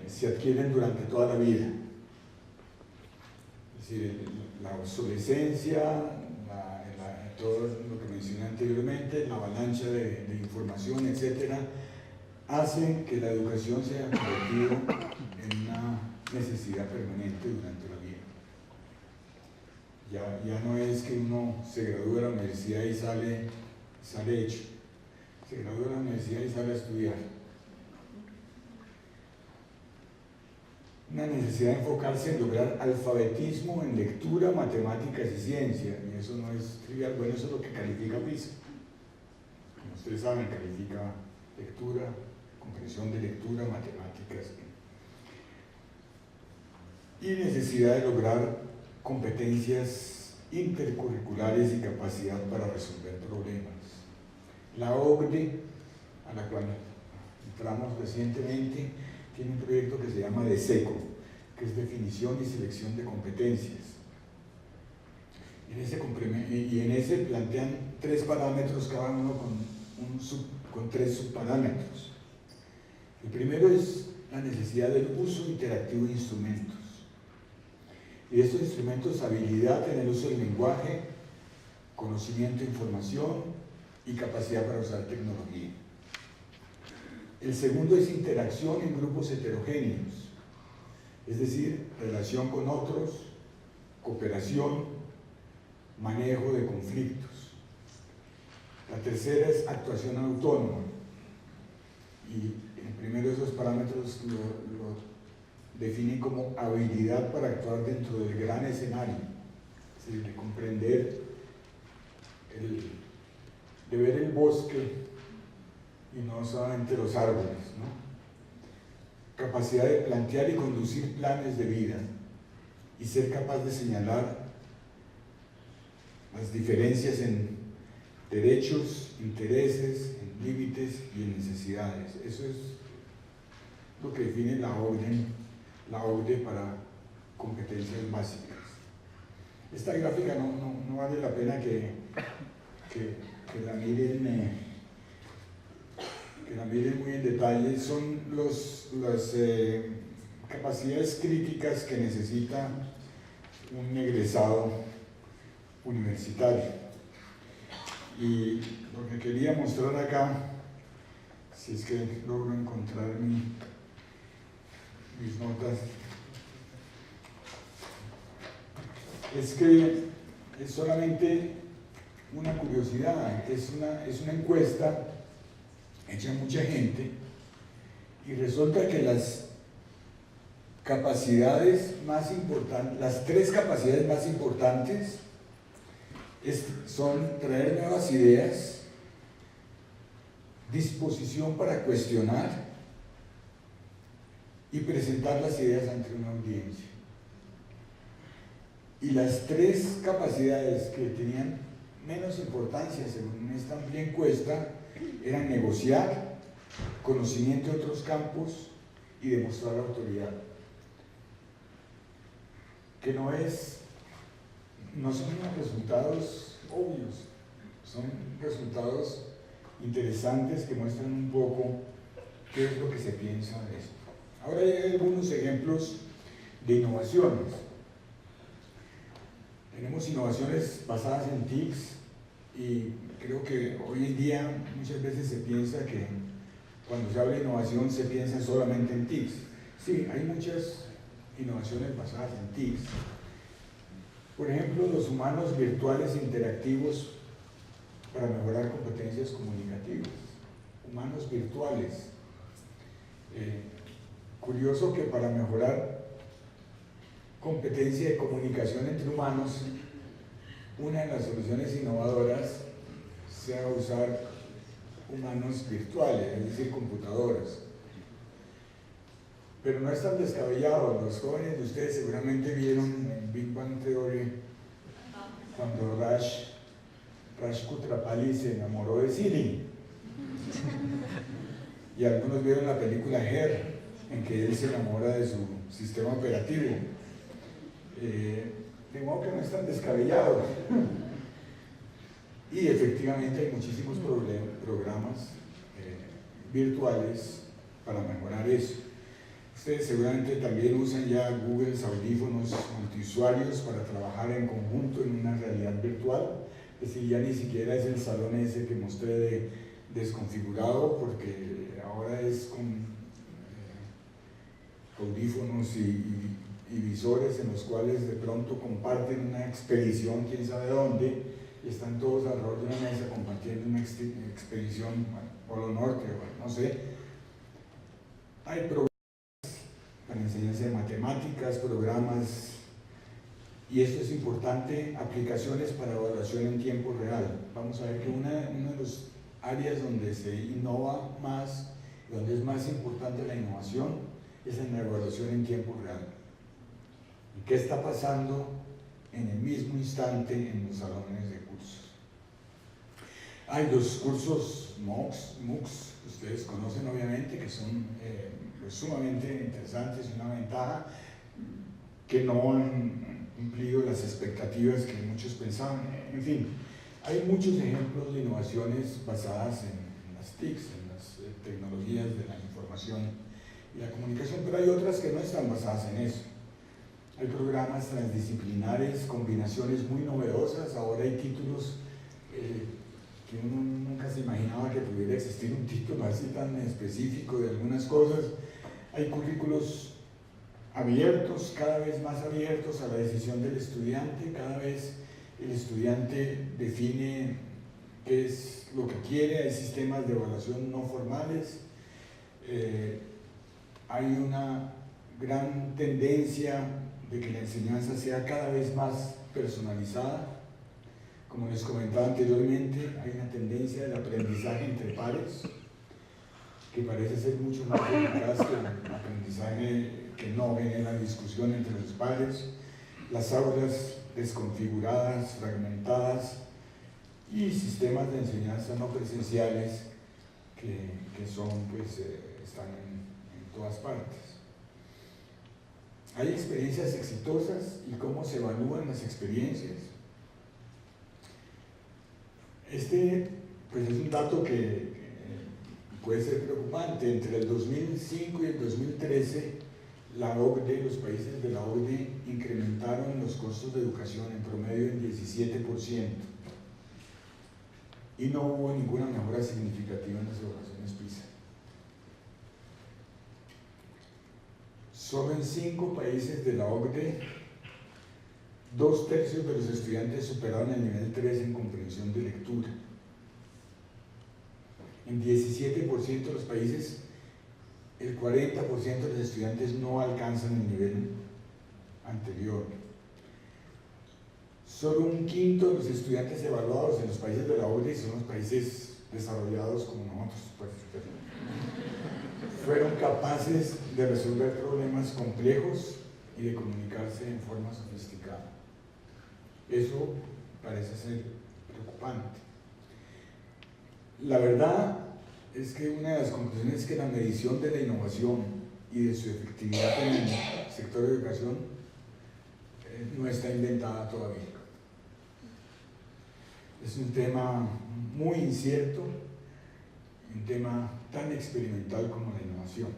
se adquieren durante toda la vida. Es decir, la obsolescencia, todo lo que mencioné anteriormente, la avalancha de información, etcétera, hacen que la educación se haya convertido en una necesidad permanente durante la vida. Ya no es que uno se gradúe de la universidad y sale hecho. Se gradúa de la universidad y sale a estudiar. Una necesidad de enfocarse en lograr alfabetismo en lectura, matemáticas y ciencia, y eso no es trivial. Bueno, eso es lo que califica PISA. Como ustedes saben, califica lectura, comprensión de lectura, matemáticas. Y necesidad de lograr competencias intercurriculares y capacidad para resolver problemas. La OCDE, a la cual entramos recientemente, tiene un proyecto que se llama DESECO, que es definición y selección de competencias. Y en ese plantean 3 parámetros, cada uno con 3 subparámetros. El primero es la necesidad del uso interactivo de instrumentos. Y de estos instrumentos, habilidad en el uso del lenguaje, conocimiento de información y capacidad para usar tecnología. El segundo es interacción en grupos heterogéneos, es decir, relación con otros, cooperación, manejo de conflictos. La tercera es actuación autónoma, y el primero de esos parámetros lo define como habilidad para actuar dentro del gran escenario, es decir, de comprender, de ver el bosque y no solamente los árboles, ¿no? Capacidad de plantear y conducir planes de vida y ser capaz de señalar las diferencias en derechos, intereses, en límites y en necesidades. Eso es lo que define la OCDE para competencias básicas. Esta gráfica no vale la pena que la miren. Que la miren muy en detalle. Son las capacidades críticas que necesita un egresado universitario. Y lo que quería mostrar acá, si es que logro encontrar mis notas, es que es solamente una curiosidad, es una encuesta hecha a mucha gente, y resulta que las capacidades más importantes, las 3 capacidades más importantes son traer nuevas ideas, disposición para cuestionar y presentar las ideas ante una audiencia. Y las 3 capacidades que tenían menos importancia según esta amplia encuesta eran negociar, conocimiento de otros campos y demostrar autoridad. Que no son unos resultados obvios, son resultados interesantes que muestran un poco qué es lo que se piensa de esto. Ahora hay algunos ejemplos de innovaciones. Tenemos innovaciones basadas en TICs y creo que hoy en día muchas veces se piensa que cuando se habla de innovación se piensa solamente en TICs. Sí, hay muchas innovaciones basadas en TICs. Por ejemplo, los humanos virtuales interactivos para mejorar competencias comunicativas. Humanos virtuales. Curioso que para mejorar competencia de comunicación entre humanos, una de las soluciones innovadoras sea usar humanos virtuales, es decir, computadoras. Pero no es tan descabellado. Los jóvenes de ustedes seguramente vieron en Big Bang Theory cuando Raj Kutrapali se enamoró de Siri. Y algunos vieron la película Her, en que él se enamora de su sistema operativo. De modo que no es tan descabellado. Y efectivamente hay muchísimos programas virtuales para mejorar eso. Ustedes seguramente también usan ya Google's audífonos multiusuarios para trabajar en conjunto en una realidad virtual. Es decir, ya ni siquiera es el salón ese que mostré desconfigurado, porque ahora es con audífonos y visores en los cuales de pronto comparten una expedición, quién sabe dónde, y están todos alrededor de una mesa compartiendo una expedición al Polo Norte, no sé. Hay programas para enseñanza de matemáticas, programas, y esto es importante, aplicaciones para evaluación en tiempo real. Vamos a ver que una de las áreas donde se innova más, donde es más importante la innovación, es en la evaluación en tiempo real. ¿Y qué está pasando en el mismo instante en los salones de cursos? Hay los cursos MOOCs, que ustedes conocen obviamente, que son pues sumamente interesantes y una ventaja que no han cumplido las expectativas que muchos pensaban. En fin, hay muchos ejemplos de innovaciones basadas en las TICs, en las tecnologías de la información y la comunicación, pero hay otras que no están basadas en eso. Hay programas transdisciplinares, combinaciones muy novedosas. Ahora hay títulos que uno nunca se imaginaba que pudiera existir un título así tan específico de algunas cosas. Hay currículos abiertos, cada vez más abiertos a la decisión del estudiante. Cada vez el estudiante define qué es lo que quiere. Hay sistemas de evaluación no formales. Hay una gran tendencia de que la enseñanza sea cada vez más personalizada. Como les comentaba anteriormente, hay una tendencia del aprendizaje entre pares, que parece ser mucho más eficaz que el aprendizaje que no genera discusión entre los pares. Las aulas desconfiguradas, fragmentadas, y sistemas de enseñanza no presenciales que son, pues, están en todas partes. Hay experiencias exitosas y cómo se evalúan las experiencias. Este, pues, es un dato que puede ser preocupante. Entre el 2005 y el 2013, la OCDE, los países de la OCDE incrementaron los costos de educación en promedio en 17%, y no hubo ninguna mejora significativa en las evaluaciones PISA. Solo en 5 países de la OCDE, 2/3 de los estudiantes superaron el nivel 3 en comprensión de lectura. En 17% de los países, el 40% de los estudiantes no alcanzan el nivel anterior. Solo 1/5 de los estudiantes evaluados en los países de la OCDE, son los países desarrollados como nosotros, pues, fueron capaces de resolver problemas complejos y de comunicarse en forma sofisticada. Eso parece ser preocupante. La verdad es que una de las conclusiones es que la medición de la innovación y de su efectividad en el sector de educación no está inventada todavía. Es un tema muy incierto, un tema tan experimental como la innovación.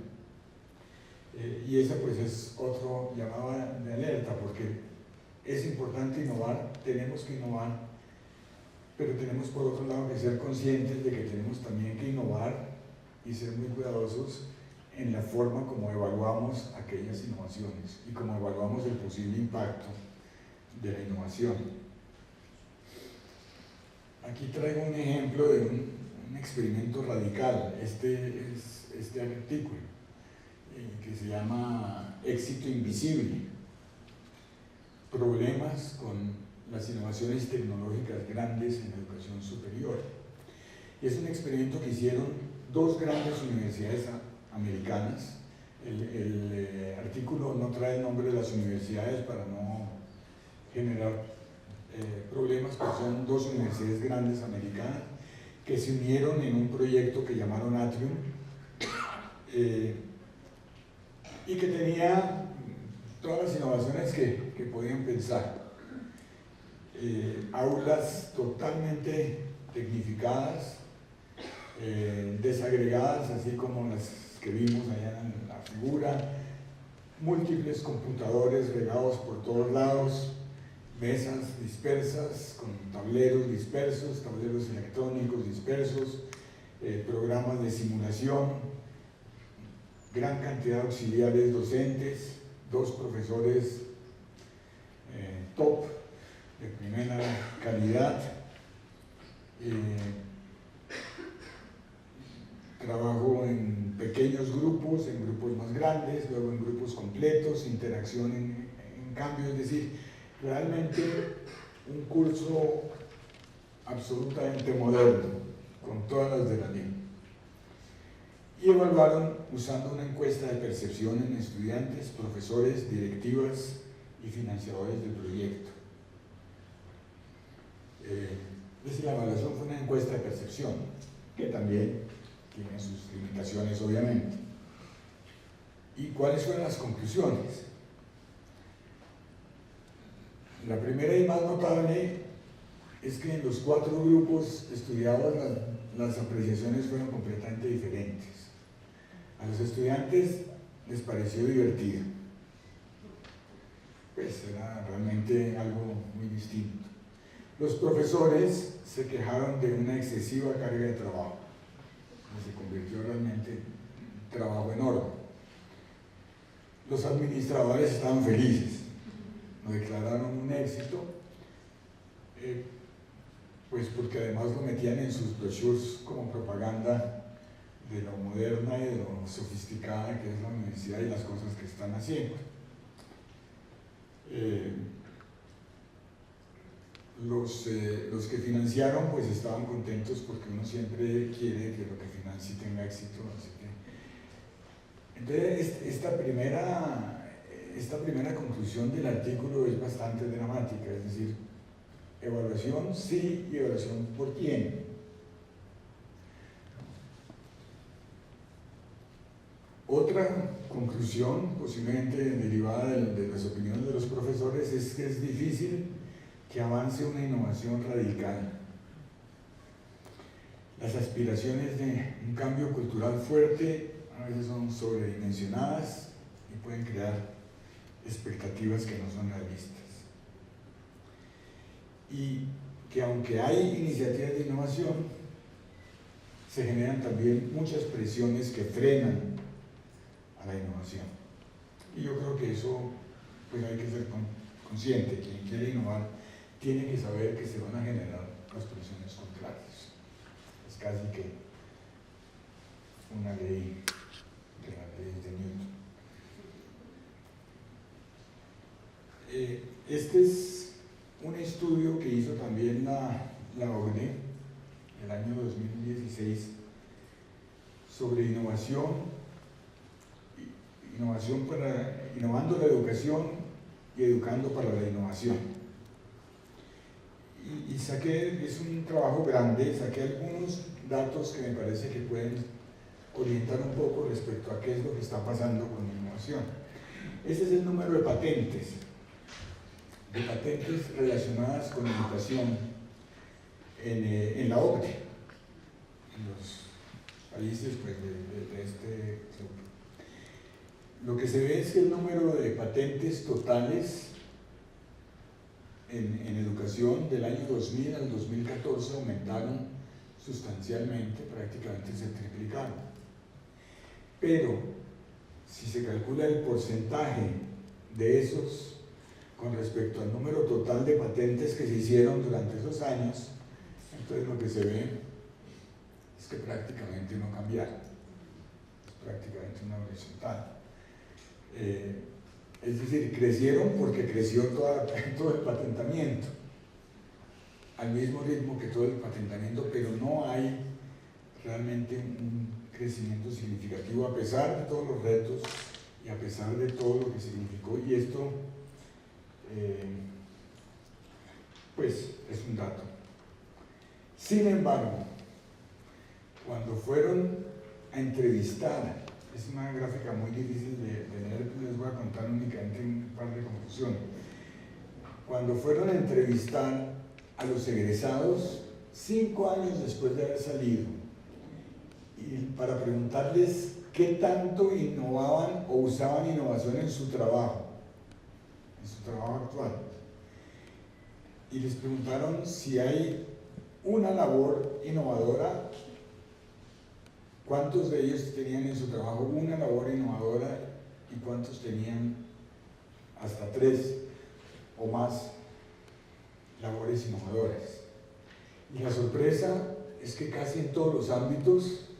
Y esa, pues, es otro llamado de alerta, porque es importante innovar, tenemos que innovar, pero tenemos por otro lado que ser conscientes de que tenemos también que innovar y ser muy cuidadosos en la forma como evaluamos aquellas innovaciones y como evaluamos el posible impacto de la innovación. Aquí traigo un ejemplo de un experimento radical. Este es este artículo que se llama Éxito Invisible: problemas con las innovaciones tecnológicas grandes en la educación superior. Y es un experimento que hicieron dos grandes universidades americanas. El artículo no trae el nombre de las universidades para no generar problemas, pero son dos universidades grandes americanas que se unieron en un proyecto que llamaron Atrium, y que tenía todas las innovaciones que podían pensar. Aulas totalmente tecnificadas, desagregadas, así como las que vimos allá en la figura, múltiples computadores regados por todos lados, mesas dispersas con tableros dispersos, tableros electrónicos dispersos, programas de simulación, gran cantidad de auxiliares docentes, dos profesores top, de primera calidad, trabajo en pequeños grupos, en grupos más grandes, luego en grupos completos, interacción en cambio, es decir, realmente un curso absolutamente moderno, con todas las de la ley. Y evaluaron usando una encuesta de percepción en estudiantes, profesores, directivas y financiadores del proyecto. La evaluación fue una encuesta de percepción, que también tiene sus limitaciones, obviamente. ¿Y cuáles fueron las conclusiones? La primera y más notable es que en los 4 grupos estudiados las apreciaciones fueron completamente diferentes. A los estudiantes les pareció divertido, pues era realmente algo muy distinto. Los profesores se quejaron de una excesiva carga de trabajo, que se convirtió realmente en trabajo enorme. Los administradores estaban felices, lo declararon un éxito, pues porque además lo metían en sus brochures como propaganda de lo moderna y de lo sofisticada que es la universidad y las cosas que están haciendo. Los que financiaron pues estaban contentos porque uno siempre quiere que lo que financie tenga éxito, así que... Entonces esta primera conclusión del artículo es bastante dramática, es decir, evaluación sí y evaluación por quién. Otra conclusión, posiblemente derivada de las opiniones de los profesores, es que es difícil que avance una innovación radical. Las aspiraciones de un cambio cultural fuerte a veces son sobredimensionadas y pueden crear expectativas que no son realistas. Y que aunque hay iniciativas de innovación, se generan también muchas presiones que frenan a la innovación. Y yo creo que eso pues hay que ser consciente. Quien quiere innovar tiene que saber que se van a generar las presiones contrarias. Es casi que una ley de las leyes de Newton. Este es un estudio que hizo también la OCDE el año 2016 sobre innovación innovando la educación y educando para la innovación. Y saqué, es un trabajo grande, saqué algunos datos que me parece que pueden orientar un poco respecto a qué es lo que está pasando con la innovación. Ese es el número de patentes relacionadas con educación en la OCDE, en los países pues, de este club. Lo que se ve es que el número de patentes totales en educación del año 2000 al 2014 aumentaron sustancialmente, prácticamente se triplicaron. Pero si se calcula el porcentaje de esos con respecto al número total de patentes que se hicieron durante esos años, entonces lo que se ve es que prácticamente no cambiaron, es prácticamente una horizontal. Es decir, crecieron porque creció todo el patentamiento, al mismo ritmo que todo el patentamiento, pero no hay realmente un crecimiento significativo a pesar de todos los retos y a pesar de todo lo que significó, y esto pues es un dato. Sin embargo, cuando fueron a entrevistar, es una gráfica muy difícil de leer, les voy a contar únicamente un par de confusiones. Cuando fueron a entrevistar a los egresados 5 años después de haber salido, y para preguntarles qué tanto innovaban o usaban innovación en su trabajo actual, y les preguntaron si hay una labor innovadora, cuántos de ellos tenían en su trabajo una labor innovadora y cuántos tenían hasta 3 o más labores innovadoras. Y la sorpresa es que casi en todos los ámbitos,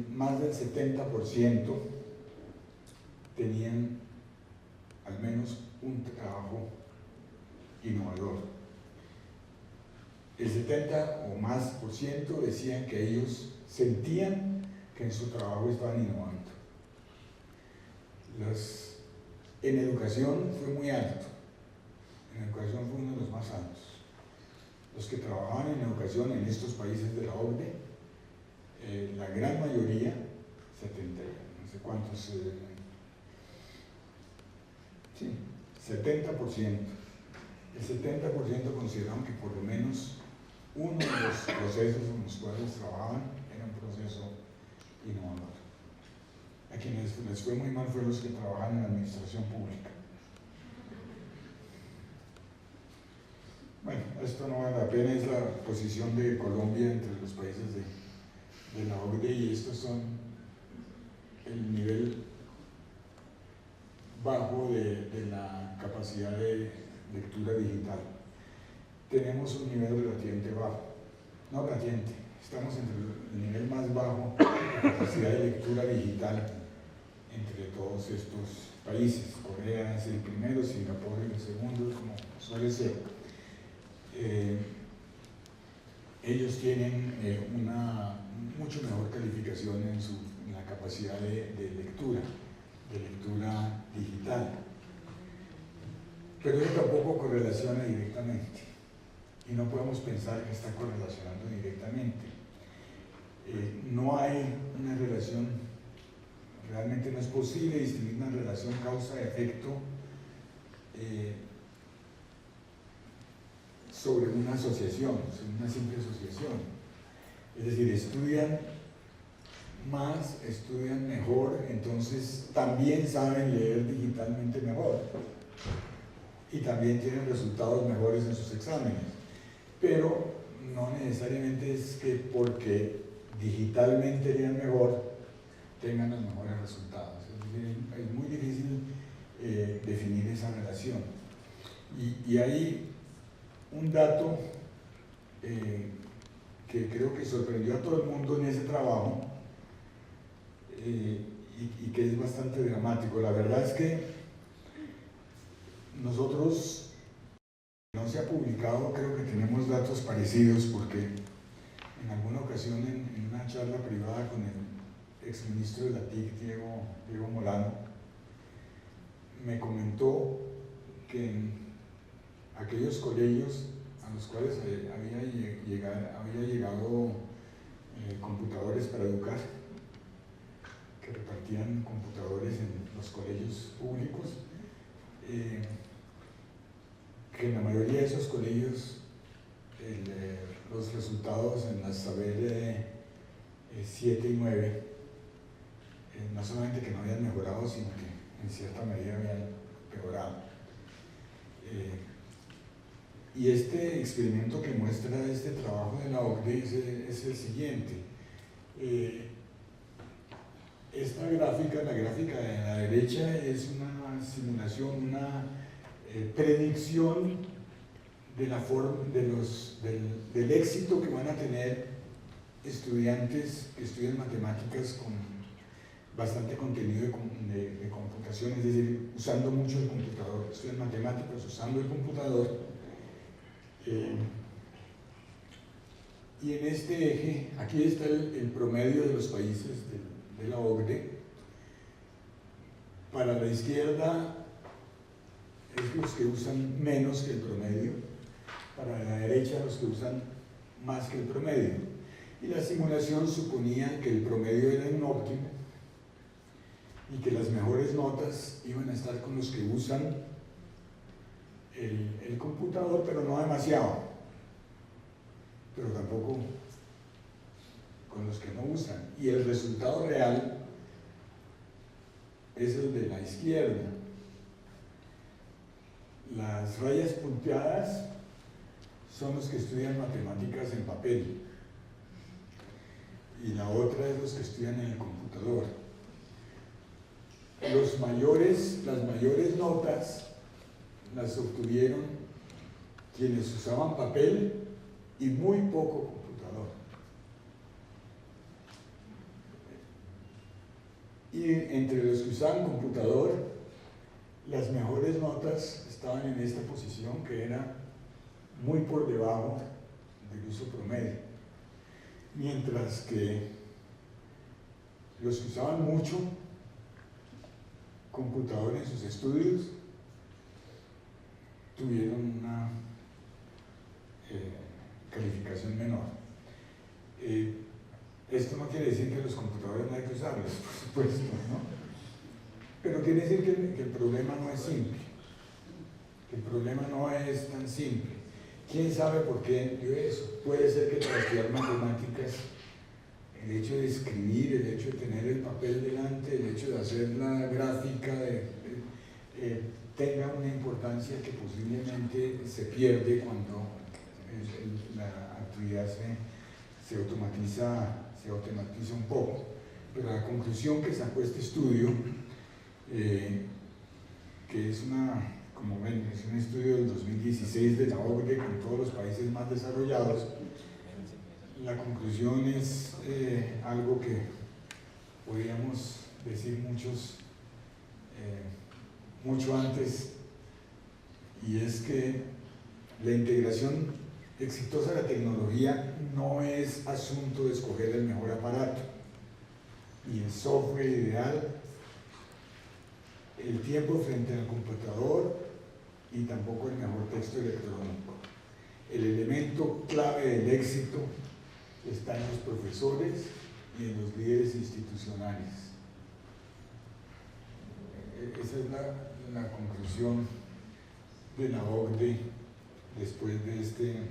más del 70% tenían al menos un trabajo innovador. El 70 o más por ciento decían que ellos sentían que en su trabajo estaban innovando. En educación fue muy alto, en educación fue uno de los más altos. Los que trabajaban en educación en estos países de la OCDE, la gran mayoría, 70, no sé cuántos, sí, 70%. El 70% consideraban que por lo menos uno de los procesos en los cuales trabajaban era un proceso innovador. A quienes les fue muy mal fueron los que trabajan en la administración pública. Bueno, esto no vale la pena, es la posición de Colombia entre los países de la OCDE, y estos son el nivel bajo de la capacidad de lectura digital. Tenemos un nivel relativamente bajo, no relativamente, estamos entre el nivel más bajo de capacidad de lectura digital entre todos estos países. Corea es el primero, Singapur el segundo, como suele ser. Ellos tienen una mucho mejor calificación en la capacidad de lectura digital. Pero eso tampoco correlaciona directamente, y no podemos pensar que está correlacionando directamente. No hay una relación, realmente no es posible distinguir una relación causa-efecto sobre una asociación, sobre una simple asociación. Es decir, estudian más, estudian mejor, entonces también saben leer digitalmente mejor y también tienen resultados mejores en sus exámenes, pero no necesariamente es que porque digitalmente lean mejor tengan los mejores resultados. Es muy difícil definir esa relación, y hay un dato que creo que sorprendió a todo el mundo en ese trabajo, y que es bastante dramático. La verdad es que nosotros, no se ha publicado, creo que tenemos datos parecidos, porque en alguna ocasión en una charla privada con el exministro de la TIC, Diego Molano, me comentó que en aquellos colegios a los cuales había llegado computadores para educar, que repartían computadores en los colegios públicos, que en la mayoría de esos colegios los resultados en las saber 7 y 9 no solamente que no habían mejorado, sino que en cierta medida habían empeorado. Y este experimento que muestra este trabajo de la OCDE es el siguiente. Esta gráfica, la gráfica de la derecha, es una simulación, una predicción de la forma, del éxito que van a tener estudiantes que estudian matemáticas con bastante contenido de computación, es decir, usando mucho el computador, estudian matemáticas usando el computador. Y en este eje, aquí está el promedio de los países de la OCDE. Para la izquierda es los que usan menos que el promedio, para la derecha los que usan más que el promedio. Y la simulación suponía que el promedio era un óptimo y que las mejores notas iban a estar con los que usan el computador, pero no demasiado, pero tampoco con los que no usan. Y el resultado real es el de la izquierda. Las rayas punteadas son los que estudian matemáticas en papel y la otra es los que estudian en el computador. Las mayores notas las obtuvieron quienes usaban papel y muy poco computador. Y entre los que usaban computador, las mejores notas estaban en esta posición, que era muy por debajo del uso promedio. Mientras que los que usaban mucho computador en sus estudios tuvieron una calificación menor. Esto no quiere decir que los computadores no hay que usarlos, por supuesto, ¿no? Pero quiere decir que el problema no es simple, que el problema no es tan simple. ¿Quién sabe por qué dio eso? Puede ser que para estudiar matemáticas, el hecho de escribir, el hecho de tener el papel delante, el hecho de hacer la gráfica, tenga una importancia que posiblemente se pierde cuando la actividad se automatiza un poco. Pero la conclusión que sacó este estudio, que es como ven, es un estudio del 2016 de la OCDE con todos los países más desarrollados, la conclusión es algo que podríamos decir mucho antes, y es que la integración exitosa de la tecnología no es asunto de escoger el mejor aparato, ni el software ideal, el tiempo frente al computador, y tampoco el mejor texto electrónico. El elemento clave del éxito está en los profesores y en los líderes institucionales. Esa es la conclusión de la OCDE después de este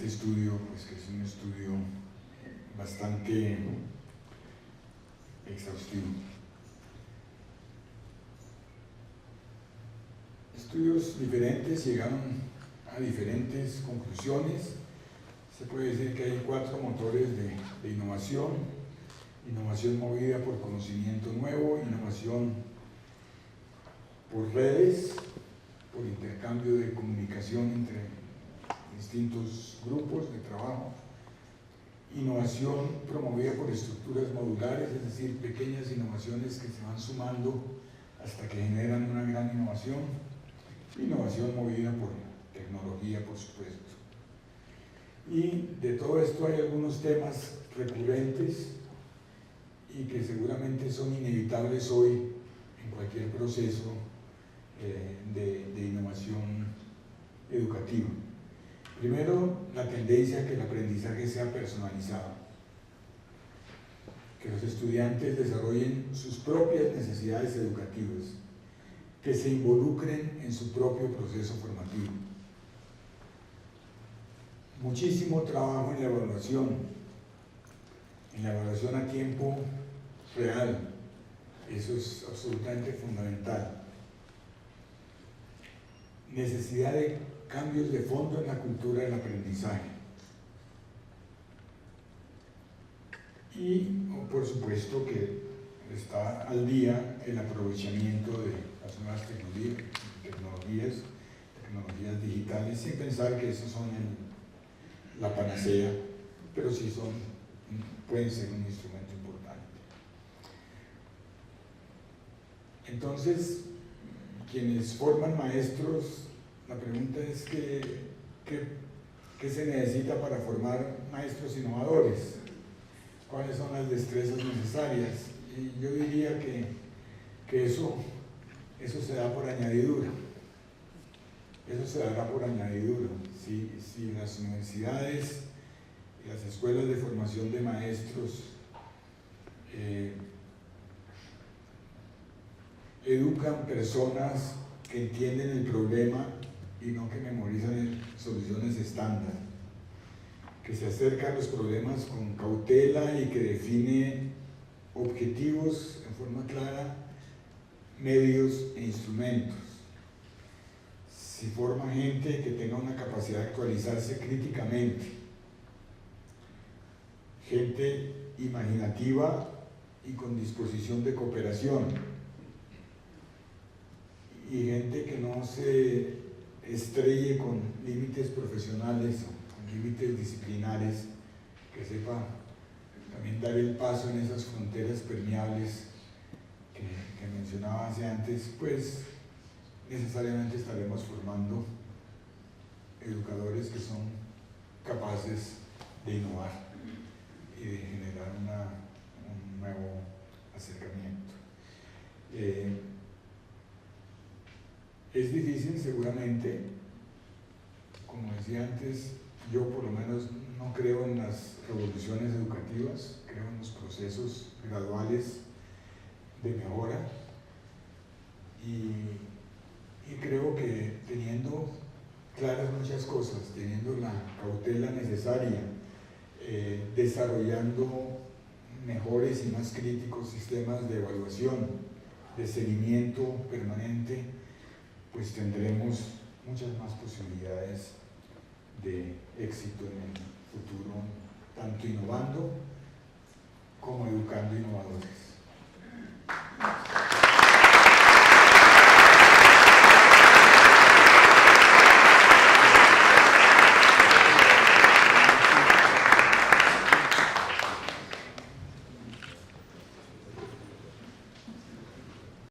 estudio, pues que es un estudio bastante exhaustivo. Estudios diferentes llegaron a diferentes conclusiones. Se puede decir que hay 4 motores de innovación: innovación movida por conocimiento nuevo, innovación por redes, por intercambio de comunicación entre distintos grupos de trabajo, innovación promovida por estructuras modulares, es decir, pequeñas innovaciones que se van sumando hasta que generan una gran innovación, innovación movida por tecnología, por supuesto. Y de todo esto hay algunos temas recurrentes y que seguramente son inevitables hoy en cualquier proceso de innovación educativa. Primero, la tendencia a que el aprendizaje sea personalizado, que los estudiantes desarrollen sus propias necesidades educativas, que se involucren en su propio proceso formativo. Muchísimo trabajo en la evaluación a tiempo real, eso es absolutamente fundamental. necesidad de cambios de fondo en la cultura del aprendizaje. Y, por supuesto, que está al día el aprovechamiento de las nuevas tecnologías digitales, sin pensar que esos son la panacea, pero sí pueden ser un instrumento importante. Entonces, quienes forman maestros, la pregunta es ¿qué se necesita para formar maestros innovadores? ¿Cuáles son las destrezas necesarias? Y yo diría que eso se da por añadidura. Eso se dará por añadidura. Si las universidades y las escuelas de formación de maestros educan personas que entienden el problema y no que memorizan soluciones estándar, que se acerca a los problemas con cautela y que define objetivos en forma clara, medios e instrumentos. Si forma gente que tenga una capacidad de actualizarse críticamente, gente imaginativa y con disposición de cooperación, y gente que no se estrelle con límites profesionales o con límites disciplinares, que sepa también dar el paso en esas fronteras permeables que mencionaba hace antes, pues necesariamente estaremos formando educadores que son capaces de innovar y de generar un nuevo acercamiento. Es difícil seguramente, como decía antes, yo por lo menos no creo en las revoluciones educativas, creo en los procesos graduales de mejora y creo que teniendo claras muchas cosas, teniendo la cautela necesaria, desarrollando mejores y más críticos sistemas de evaluación, de seguimiento permanente, pues tendremos muchas más posibilidades de éxito en el futuro, tanto innovando como educando innovadores.